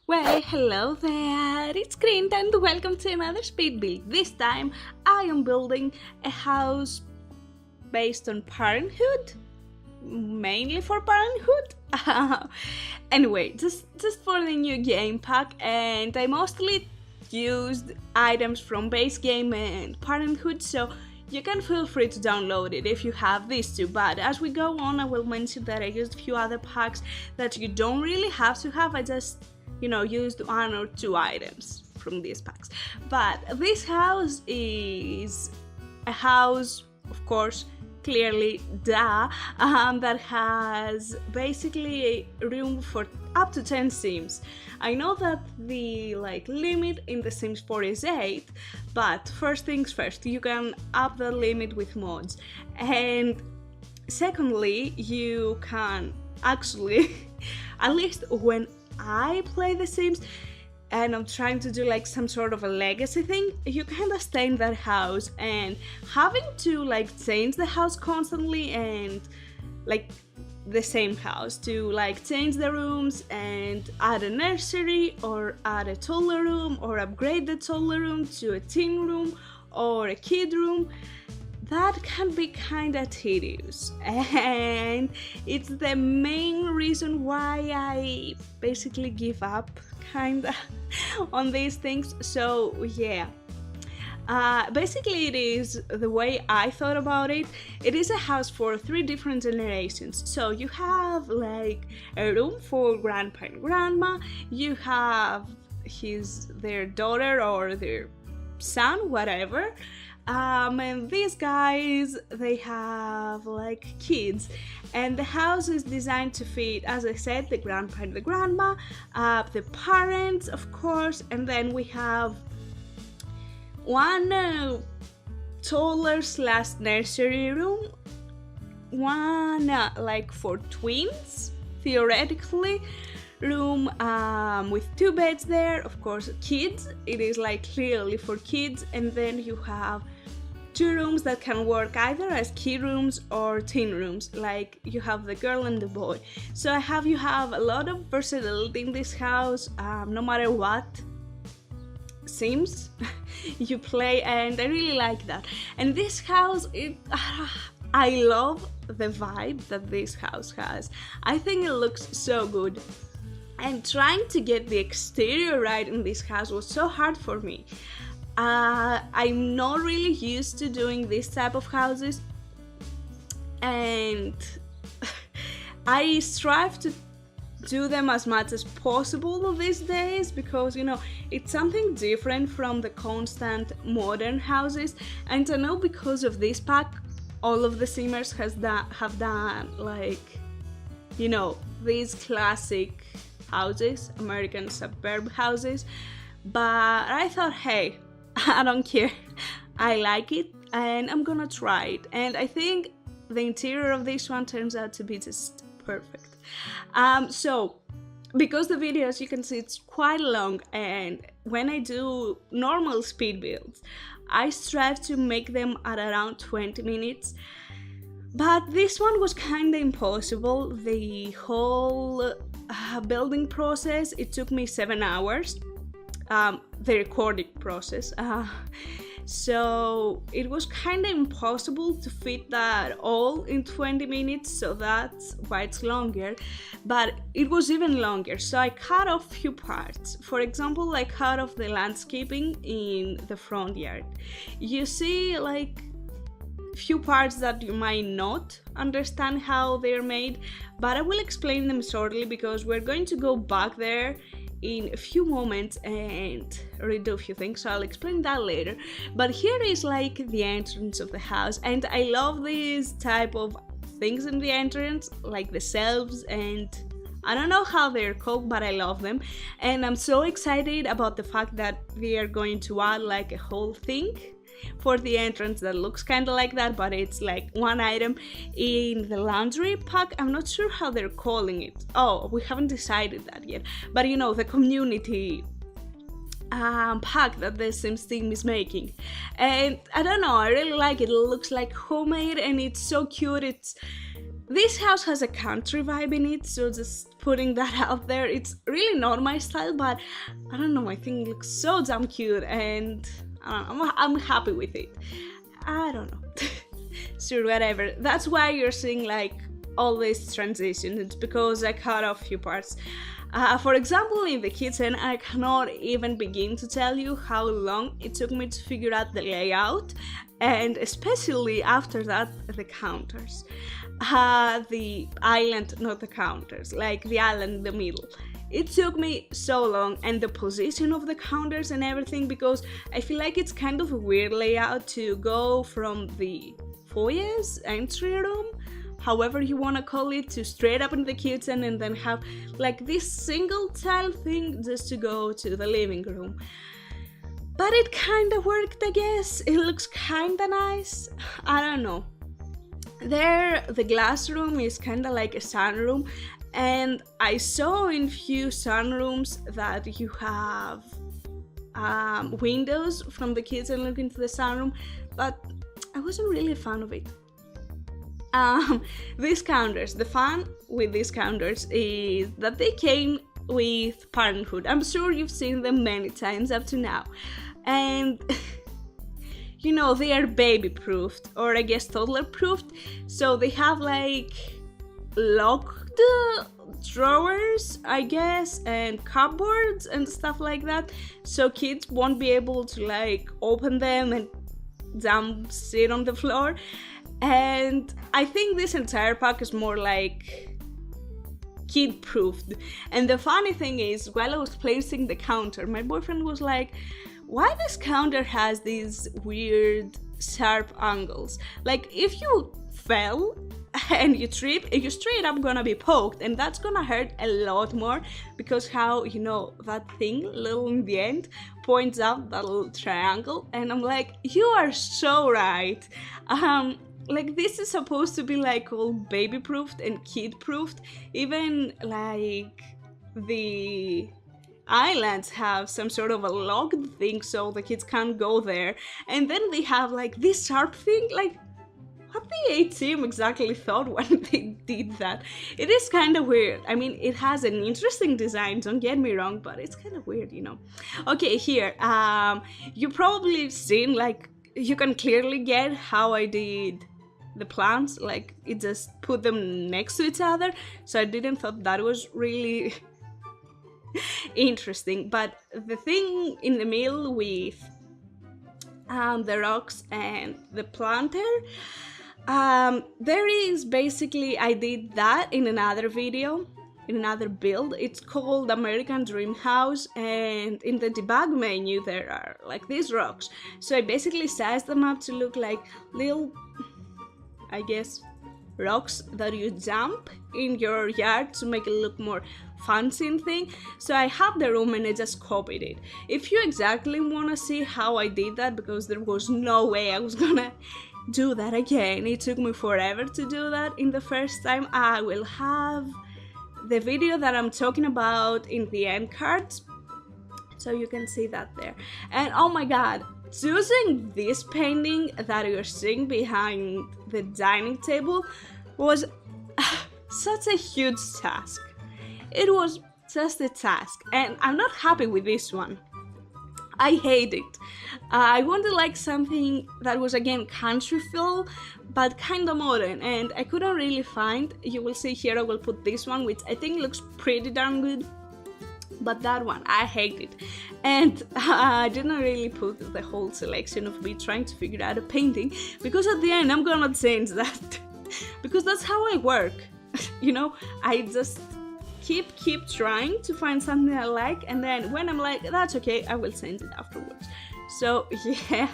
Well, hello there, it's Kriint and welcome to another speed build. This time I am building a house based on parenthood, mainly for parenthood. Anyway, just for the new game pack, and I mostly used items from base game and parenthood, so you can feel free to download it if you have these two, but as we go on I will mention that I used a few other packs that you don't really have to have. I just used one or two items from these packs. But this house is a house, of course, clearly that has basically a room for up to 10 sims. I know that the limit in The Sims 4 is 8, but first things first, you can up the limit with mods. And secondly, you can actually, at least when I play The Sims and I'm trying to do some sort of a legacy thing, you kind of stay in that house, and having to change the house constantly and the same house to change the rooms and add a nursery or add a toddler room or upgrade the toddler room to a teen room or a kid room, that can be kinda tedious, and it's the main reason why I basically give up kinda on these things. So yeah, basically it is the way I thought about it. It is a house for 3 different generations. So you have a room for grandpa and grandma, you have their daughter or their son, whatever. And these guys, they have kids, and the house is designed to fit, as I said, the grandpa and the grandma, the parents, of course, and then we have one toddler / nursery room, one for twins, theoretically, room with 2 beds there, of course, kids, it is clearly for kids, and then you have 2 rooms that can work either as kid rooms or teen rooms, you have the girl and the boy. So you have a lot of versatility in this house, no matter what Sims you play, and I really like that. And this house, I love the vibe that this house has. I think it looks so good, and trying to get the exterior right in this house was so hard for me. I'm not really used to doing this type of houses, and I strive to do them as much as possible these days because it's something different from the constant modern houses. And I know because of this pack all of the simmers have done these classic houses, American suburb houses, but I thought, hey, I don't care, I like it and I'm gonna try it, and I think the interior of this one turns out to be just perfect. So because the video, as you can see, it's quite long, and when I do normal speed builds I strive to make them at around 20 minutes, but this one was kinda impossible. The whole building process, it took me 7 hours, the recording process, so it was kinda impossible to fit that all in 20 minutes, so that's why it's longer, but it was even longer, so I cut off few parts. For example, I cut off the landscaping in the front yard. You see few parts that you might not understand how they're made, but I will explain them shortly because we're going to go back there in a few moments and redo a few things, so I'll explain that later. But here is the entrance of the house, and I love these type of things in the entrance, the shelves, and I don't know how they're called, but I love them, and I'm so excited about the fact that we are going to add a whole thing for the entrance that looks kind of like that, but it's one item in the laundry pack. I'm not sure how they're calling it. Oh, we haven't decided that yet, but the community pack that the Sims team is making, and I don't know, I really like it. It looks like homemade and it's so cute. This house has a country vibe in it, so just putting that out there. It's really not my style, but I don't know, I think it looks so damn cute, and I'm happy with it. I don't know. Sure, whatever. That's why you're seeing like all these transitions. It's because I cut off a few parts. For example, in the kitchen, I cannot even begin to tell you how long it took me to figure out the layout, and especially after that, the counters. The island, not the counters, like the island in the middle. It took me so long, and the position of the counters and everything, because I feel like it's kind of a weird layout to go from the foyer's entry room, however you want to call it, to straight up in the kitchen and then have like this single tile thing just to go to the living room. But it kind of worked, I guess. It looks kind of nice. I don't know. There, the glass room is kind of like a sunroom, and I saw in few sunrooms that you have windows from the kitchen looking to the sunroom, but I wasn't really a fan of it. These counters, the fun with these counters is that they came with parenthood. I'm sure you've seen them many times up to now, and you know, they are baby proofed, or I guess toddler proofed, so they have like locked drawers, I guess, and cupboards and stuff like that, so kids won't be able to like open them and sit on the floor. And I think this entire pack is more like kid proofed. And the funny thing is, while I was placing the counter, my boyfriend was like, why this counter has these weird sharp angles? Like, if you fell and you trip, you straight up gonna be poked, and that's gonna hurt a lot more, because how, you know, that thing little in the end points out that little triangle. And I'm like, you are so right. Like, this is supposed to be like all baby proofed and kid proofed. Even like the islands have some sort of a locked thing so the kids can't go there, and then they have like this sharp thing. Like, what the A-team exactly thought when they did that? It is kind of weird. I mean, it has an interesting design, don't get me wrong, but it's kind of weird, you know. Okay, here, you probably seen, like, you can clearly get how I did the plants. Like, it just put them next to each other, so I didn't thought that was really interesting. But the thing in the middle with the rocks and the planter, there is basically, I did that in another video, in another build. It's called American Dream House, and in the debug menu there are like these rocks, so I basically sized them up to look like little, I guess, rocks that you jump in your yard to make it look more fancy and thing. So I have the room and I just copied it. If you exactly want to see how I did that, because there was no way I was gonna do that again, it took me forever to do that in the first time, I will have the video that I'm talking about in the end cards, so you can see that there. And oh my god, choosing this painting that you're seeing behind the dining table was such a huge task. It was just a task, and I'm not happy with this one. I hate it. I wanted like something that was again country feel, but kind of modern, and I couldn't really find. You will see here I will put this one, which I think looks pretty darn good, but that one I hate it. And I didn't really put the whole selection of me trying to figure out a painting, because at the end I'm gonna change that because that's how I work. You know, I just keep trying to find something I like, and then when I'm like, that's okay, I will change it afterwards. So yeah,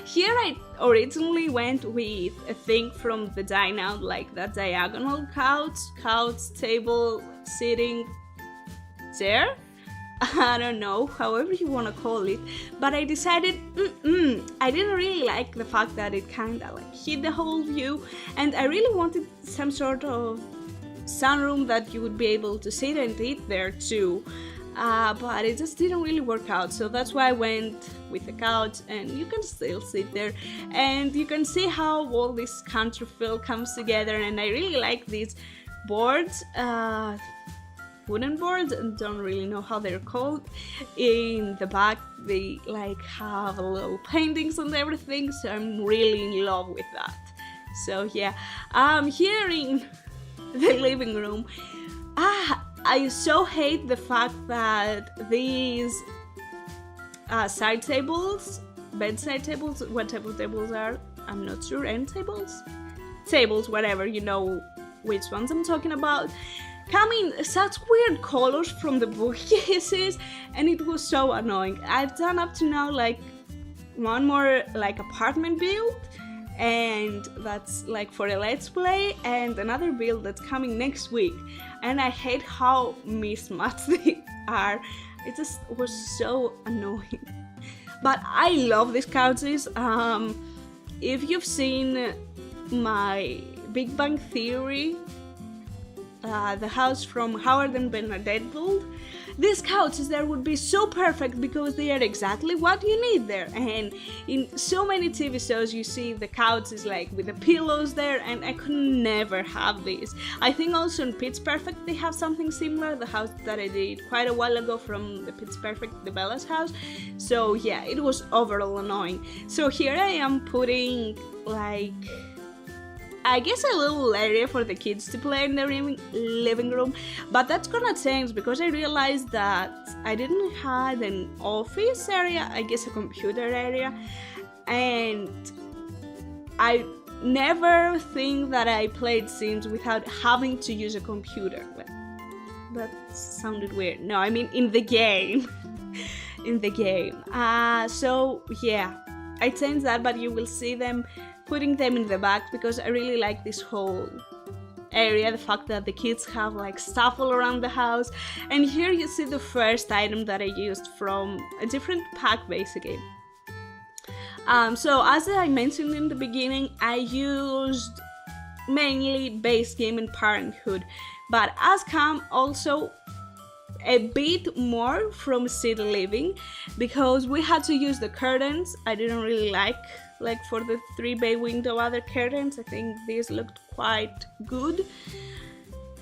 here I originally went with a thing from the dine out, like that diagonal couch, table, sitting, chair, I don't know, however you want to call it. But I decided, I didn't really like the fact that it kind of like hid the whole view, and I really wanted some sort of sunroom that you would be able to sit and eat there too, but it just didn't really work out. So that's why I went with the couch, and you can still sit there and you can see how all this country feel comes together. And I really like these boards, wooden boards, and don't really know how they're called. In the back they like have little paintings and everything, so I'm really in love with that. So yeah, here in the living room, I so hate the fact that these side tables, bedside tables, what type of tables are, I'm not sure, end tables, whatever, you know which ones I'm talking about, come in such weird colors from the bookcases, and it was so annoying. I've done up to now like one more like apartment build, and that's like for a let's play, and another build that's coming next week, and I hate how mismatched they are. It just was so annoying. But I love these couches. If you've seen my Big Bang Theory, the house from Howard and Bernadette build, these couches there would be so perfect because they are exactly what you need there. And in so many TV shows you see the couches like with the pillows there, and I could never have these. I think also in Pitch Perfect they have something similar, the house that I did quite a while ago from the Pitch Perfect, the Bella's house. So yeah, it was overall annoying. So here I am putting like, I guess, a little area for the kids to play in the living room, but that's gonna change because I realized that I didn't have an office area, I guess a computer area, and I never think that I played Sims without having to use a computer. That sounded weird. No, I mean in the game. In the game. So yeah, I changed that, but you will see them putting them in the back because I really like this whole area, the fact that the kids have like stuff all around the house. And here you see the first item that I used from a different pack basically. So as I mentioned in the beginning, I used mainly base game and Parenthood, but as come also a bit more from City Living because we had to use the curtains. I didn't really like for the 3-bay window other curtains. I think these looked quite good.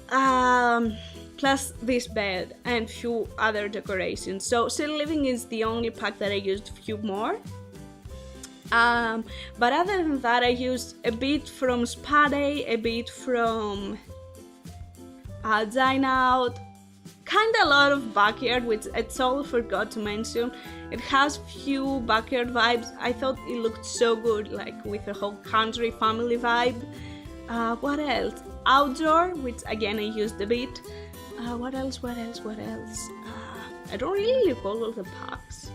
Plus this bed and few other decorations. So City Living is the only pack that I used a few more. But other than that, I used a bit from Spa Day, a bit from Dine Out, kinda a lot of backyard, which I totally forgot to mention. It has few backyard vibes. I thought it looked so good, like with the whole country family vibe. What else? Outdoor, which again I used a bit. What else? I don't really recall all the packs.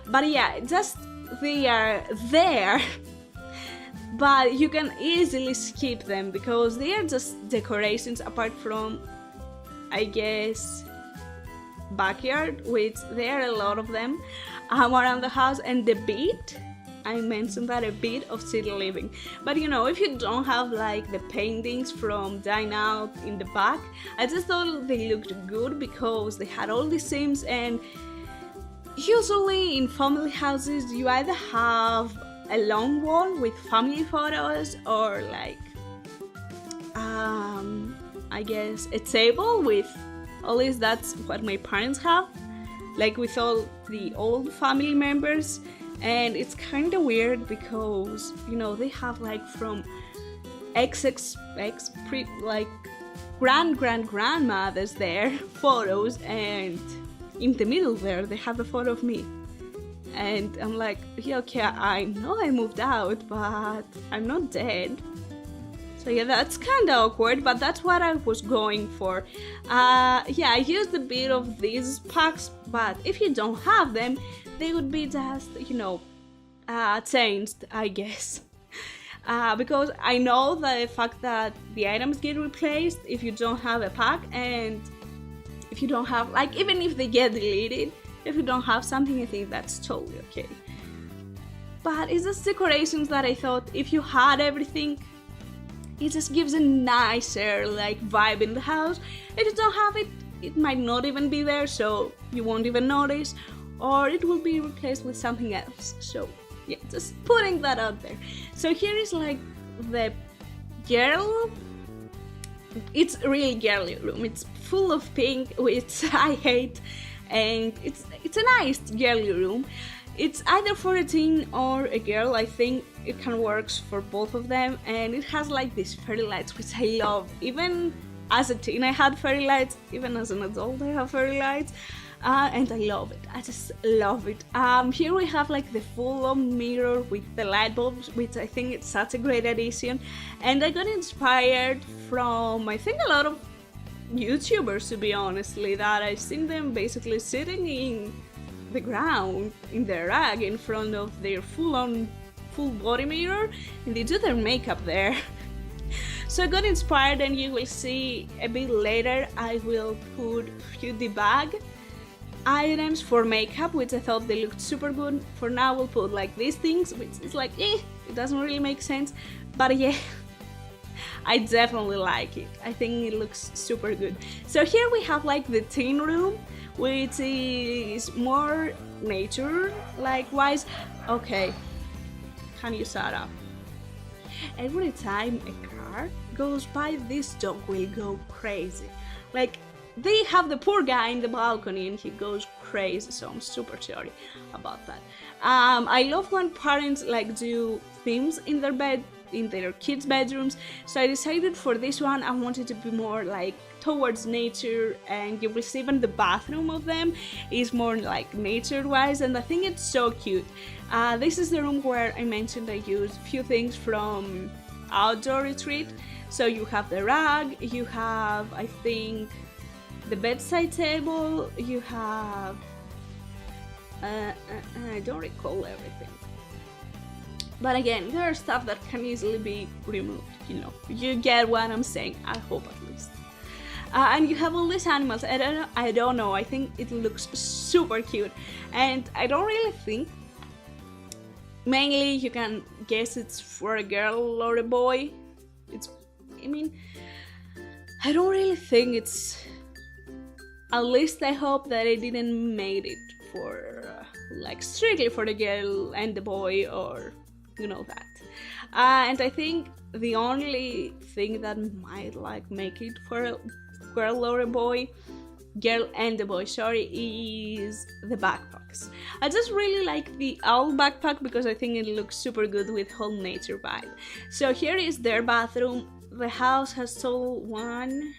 But yeah, just they are there. But you can easily skip them because they are just decorations apart from, I guess, backyard, which there are a lot of them around the house, and the bit, I mentioned that, a bit of City Living. But you know, if you don't have like the paintings from Dine Out in the back, I just thought they looked good because they had all the Sims, and usually in family houses you either have a long wall with family photos or like I guess a table with, at least that's what my parents have, like with all the old family members. And it's kind of weird because, you know, they have like from like grandmothers there photos, and in the middle there they have a photo of me. And I'm like, yeah, okay, I know I moved out, but I'm not dead. So yeah, that's kind of awkward, but that's what I was going for. Yeah, I used a bit of these packs, but if you don't have them, they would be just, you know, changed, I guess. Because I know the fact that the items get replaced if you don't have a pack, and if you don't have, like, even if they get deleted, if you don't have something, I think that's totally okay. But it's just decorations that I thought if you had everything, it just gives a nicer like vibe in the house. If you don't have it, it might not even be there, so you won't even notice. or it will be replaced with something else. So yeah, just putting that out there. So here is like the girl, it's a really girly room. It's full of pink, which I hate, and it's a nice girly room. It's either for a teen or a girl. I think it can work for both of them, and it has like these fairy lights, which I love. Even as a teen I had fairy lights, even as an adult I have fairy lights, and I love it. I just love it. Here we have like the full-on mirror with the light bulbs, which I think it's such a great addition, and I got inspired from, I think, a lot of YouTubers, to be honestly, that I've seen them basically sitting in the ground in their rag in front of their full body mirror, and they do their makeup there. So I got inspired, and you will see a bit later I will put a few debug items for makeup, which I thought they looked super good. For now we'll put like these things, which is like it doesn't really make sense, but yeah, I definitely like it. I think it looks super good. So here we have like the teen room, which is more nature likewise. Okay, can you shut up? Every time a car goes by, this dog will go crazy. Like, they have the poor guy in the balcony and he goes crazy, so I'm super sorry about that. I love when parents like do themes in their kids' bedrooms, so I decided for this one I wanted to be more like towards nature, and you will see even the bathroom of them is more like nature-wise, and I think it's so cute. This is the room where I mentioned I used a few things from Outdoor Retreat. So you have the rug, you have, I think, the bedside table, you have I don't recall everything, but again, there are stuff that can easily be removed, you know, you get what I'm saying, I hope at least. And you have all these animals. I don't know, I think it looks super cute, and I don't really think, mainly you can guess it's for a girl or a boy. I don't really think it's, at least I hope that I didn't make it for like strictly for the girl and the boy, or you know that. And I think the only thing that might like make it for a girl or a boy, girl and a boy, sorry, is the backpacks. I just really like the owl backpack because I think it looks super good with whole nature vibe. So here is their bathroom. The house has total 1,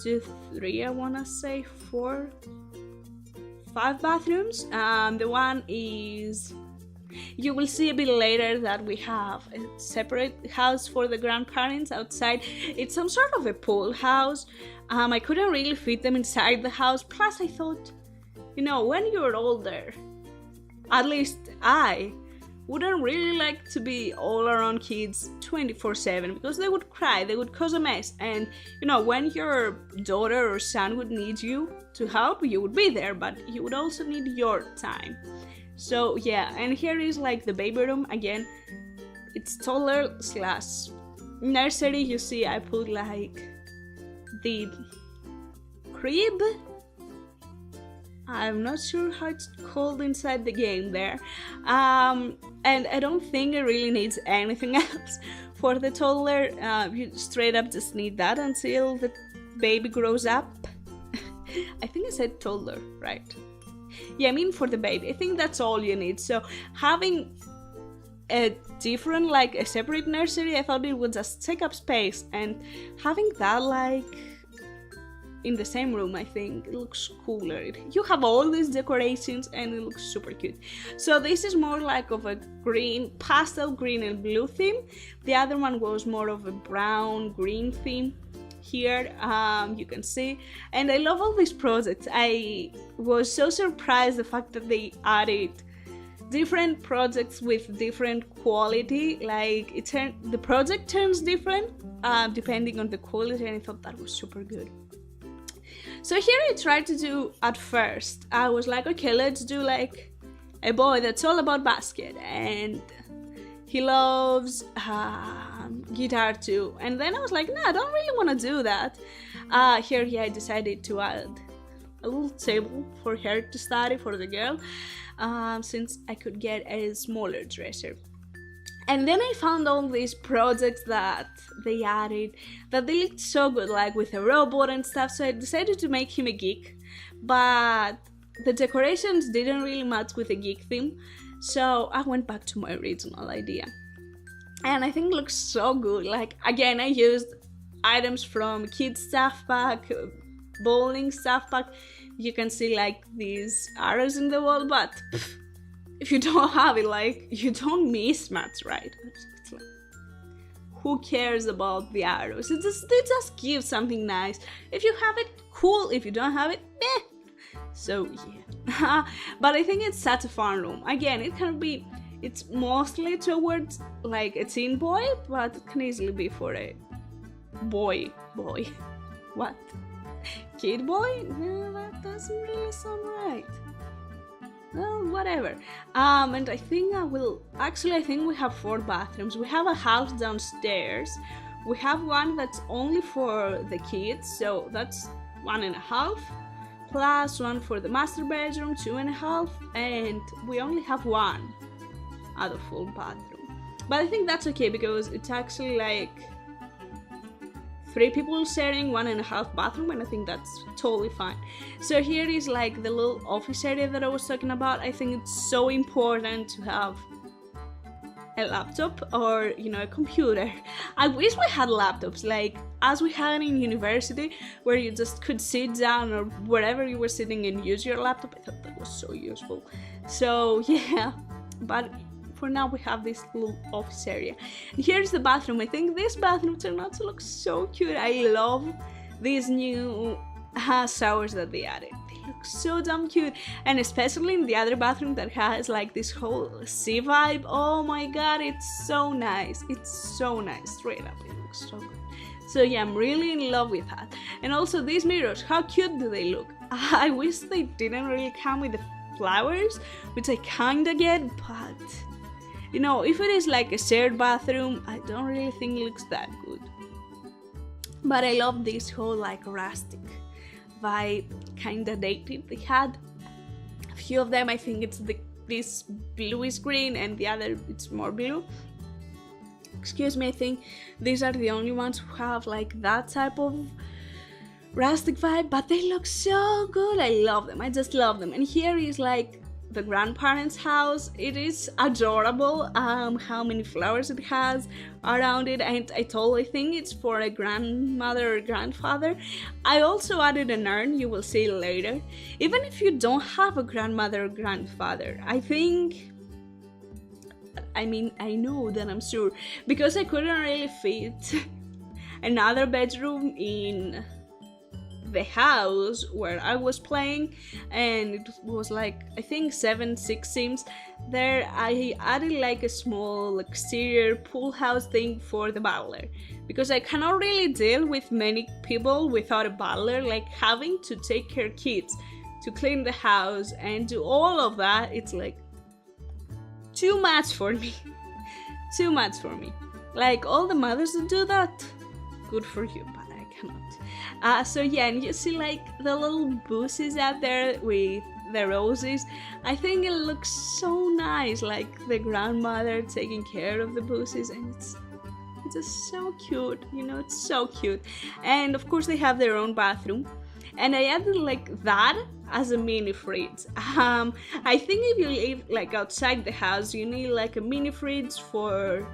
2, 3, I wanna say 4, 5 bathrooms. The one is, you will see a bit later that we have a separate house for the grandparents outside. It's some sort of a pool house. I couldn't really fit them inside the house. Plus I thought, you know, when you're older, at least I wouldn't really like to be all around kids 24/7 because they would cry, they would cause a mess, and you know, when your daughter or son would need you to help, you would be there, but you would also need your time. So yeah, and here is like the baby room. Again, it's toddler slash nursery. You see I put like the crib, I'm not sure how it's called inside the game there, and I don't think it really needs anything else for the toddler. You straight up just need that until the baby grows up. I think I said toddler, right? Yeah, I mean for the baby, I think that's all you need. So having a different, like a separate nursery, I thought it would just take up space, and having that like in the same room, I think it looks cooler. You have all these decorations and it looks super cute. So this is more like of a green, pastel green and blue theme. The other one was more of a brown green theme. Here you can see, and I love all these projects. I was so surprised the fact that they added different projects with different quality, like the project turns different depending on the quality, and I thought that was super good. So here I tried to do, at first I was like, okay, let's do like a boy that's all about basket and he loves guitar too, and then I was like, no, I don't really want to do that. Here I decided to add a little table for her to study, for the girl, since I could get a smaller dresser. And then I found all these projects that they added that they looked so good, like with a robot and stuff, so I decided to make him a geek. But the decorations didn't really match with the geek theme, so I went back to my original idea. And I think it looks so good. Like, again, I used items from kids stuff pack, bowling stuff pack. You can see like these arrows in the wall, but if you don't have it, like, you don't miss much, right? It's like, who cares about the arrows? It just gives something nice. If you have it, cool. If you don't have it, eh. So yeah. But I think it's such a fun room. Again, it's mostly towards like a teen boy, but it can easily be for a boy. What? Kid boy? No, that doesn't really sound right. Well, whatever. And I think I think we have 4 bathrooms. We have a house downstairs. We have one that's only for the kids, so that's 1.5, plus one for the master bedroom, 2.5, and we only have one other full bathroom. But I think that's okay because it's actually like 3 people sharing 1.5 bathroom, and I think that's totally fine. So here is like the little office area that I was talking about. I think it's so important to have a laptop or, you know, a computer. I wish we had laptops like as we had in university, where you just could sit down or wherever you were sitting and use your laptop. I thought that was so useful. So yeah, but for now we have this little office area. And here's the bathroom. I think this bathroom turned out to look so cute. I love these new showers that they added. They look so damn cute, and especially in the other bathroom that has like this whole sea vibe. Oh my god, it's so nice. It's so nice, straight up. It looks so good. So yeah, I'm really in love with that. And also these mirrors, how cute do they look? I wish they didn't really come with the flowers, which I kinda get, but you know, if it is like a shared bathroom, I don't really think it looks that good. But I love this whole like rustic vibe, kinda dated. They had a few of them. I think it's this bluish green and the other it's more blue. Excuse me, I think these are the only ones who have like that type of rustic vibe, but they look so good. I love them. I just love them. And here is like the grandparents' house. It is adorable how many flowers it has around it, and I totally think it's for a grandmother or grandfather. I also added an urn, you will see later. Even if you don't have a grandmother or grandfather, I know that I'm sure, because I couldn't really fit another bedroom in the house where I was playing, and it was like I think 6 sims there. I added like a small exterior pool house thing for the butler, because I cannot really deal with many people without a butler, like having to take care of kids, to clean the house and do all of that. It's like too much for me. Too much for me. Like all the mothers that do that, good for you, but I cannot. So yeah, and you see like the little bushes out there with the roses. I think it looks so nice, like the grandmother taking care of the bushes, and it's just so cute, you know, it's so cute. And of course they have their own bathroom, and I added like that as a mini fridge. I think if you live like outside the house, you need like a mini fridge for,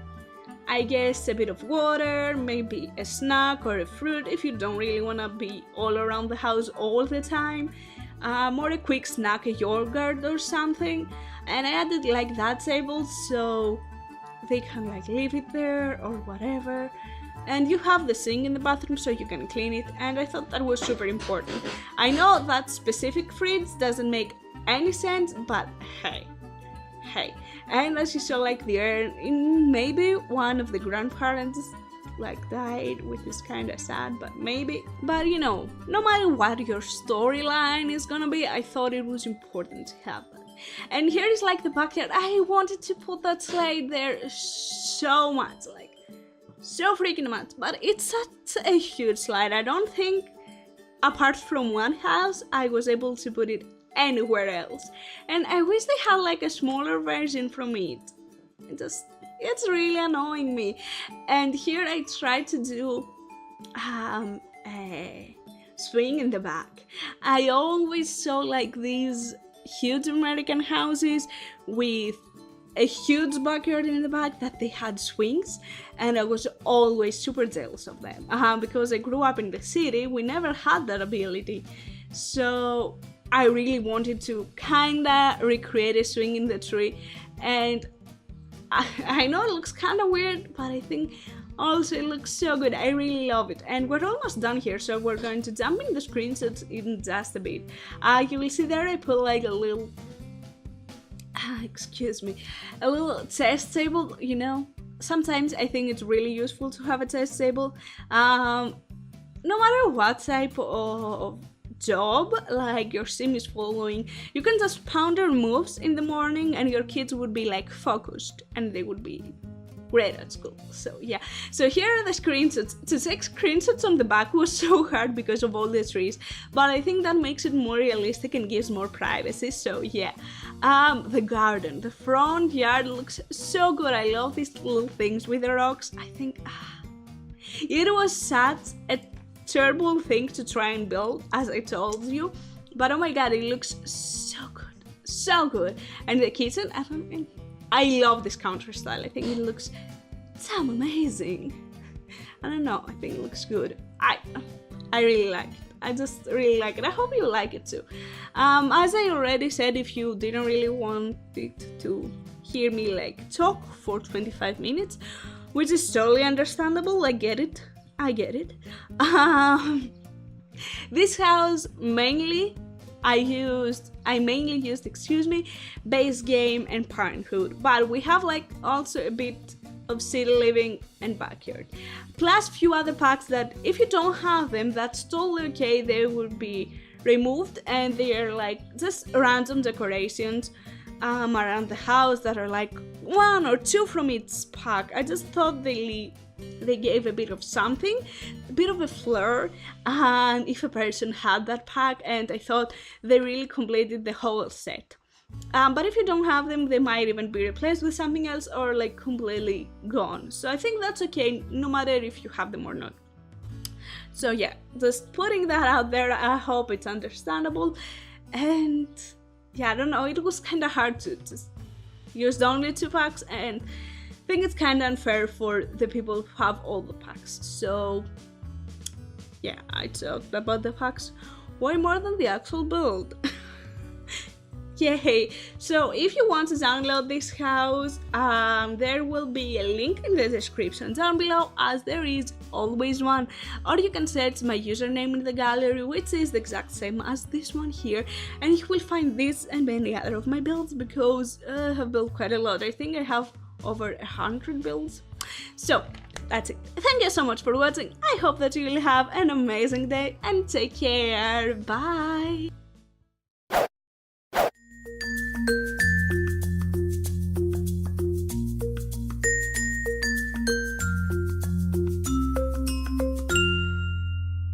I guess, a bit of water, maybe a snack or a fruit if you don't really want to be all around the house all the time, or a quick snack, a yogurt or something. And I added like that table so they can like leave it there or whatever. And you have the sink in the bathroom so you can clean it, and I thought that was super important. I know that specific fridge doesn't make any sense, but hey. And as you saw, like the urn, maybe one of the grandparents like died, which is kind of sad, but maybe. But you know, no matter what your storyline is gonna be, I thought it was important to have that. And here is like the backyard. I wanted to put that slide there so much, like so freaking much, but it's such a huge slide. I don't think apart from one house, I was able to put it anywhere else. And I wish they had like a smaller version from it. It's really annoying me. And here I tried to do a swing in the back. I always saw like these huge American houses with a huge backyard in the back that they had swings, and I was always super jealous of them. Because I grew up in the city, we never had that ability. So I really wanted to kinda recreate a swing in the tree, and I know it looks kinda weird, but I think also it looks so good. I really love it. And we're almost done here, so we're going to jump in the screenshots in just a bit. You will see there I put like a little a little chest table, you know. Sometimes I think it's really useful to have a chest table. No matter what type of job like your sim is following, you can just ponder moves in the morning and your kids would be like focused and they would be great at school. So yeah, so here are the screenshots. To take screenshots on the back was so hard because of all the trees, but I think that makes it more realistic and gives more privacy. So yeah, the garden, the front yard looks so good. I love these little things with the rocks. I think it was such a terrible thing to try and build, as I told you, but oh my god, it looks so good. And the kitchen, I love this counter style. I think it looks so amazing. I don't know, I think it looks good. I really like it. I just really like it. I hope you like it too. As I already said, if you didn't really want it to hear me like talk for 25 minutes, which is totally understandable, I get it. This house I mainly used, base game and parenthood, but we have like also a bit of city living and backyard, plus few other packs that if you don't have them, that's totally okay. They will be removed and they are like just random decorations around the house that are like 1 or 2 from each pack. I just thought they gave a bit of something, a bit of a flair, and if a person had that pack, and I thought they really completed the whole set. But if you don't have them, they might even be replaced with something else or like completely gone. So I think that's okay, no matter if you have them or not. So yeah, just putting that out there. I hope it's understandable. And yeah, I don't know, it was kind of hard to just use the only 2 packs, and I think it's kind of unfair for the people who have all the packs. So yeah, I talked about the packs way more than the actual build. Yay! So if you want to download this house, there will be a link in the description down below, as there is always one, or you can search my username in the gallery, which is the exact same as this one here, and you will find this and many other of my builds, because I have built quite a lot. I think I have over 100 builds. So that's it. Thank you so much for watching. I hope that you will have an amazing day and take care. Bye!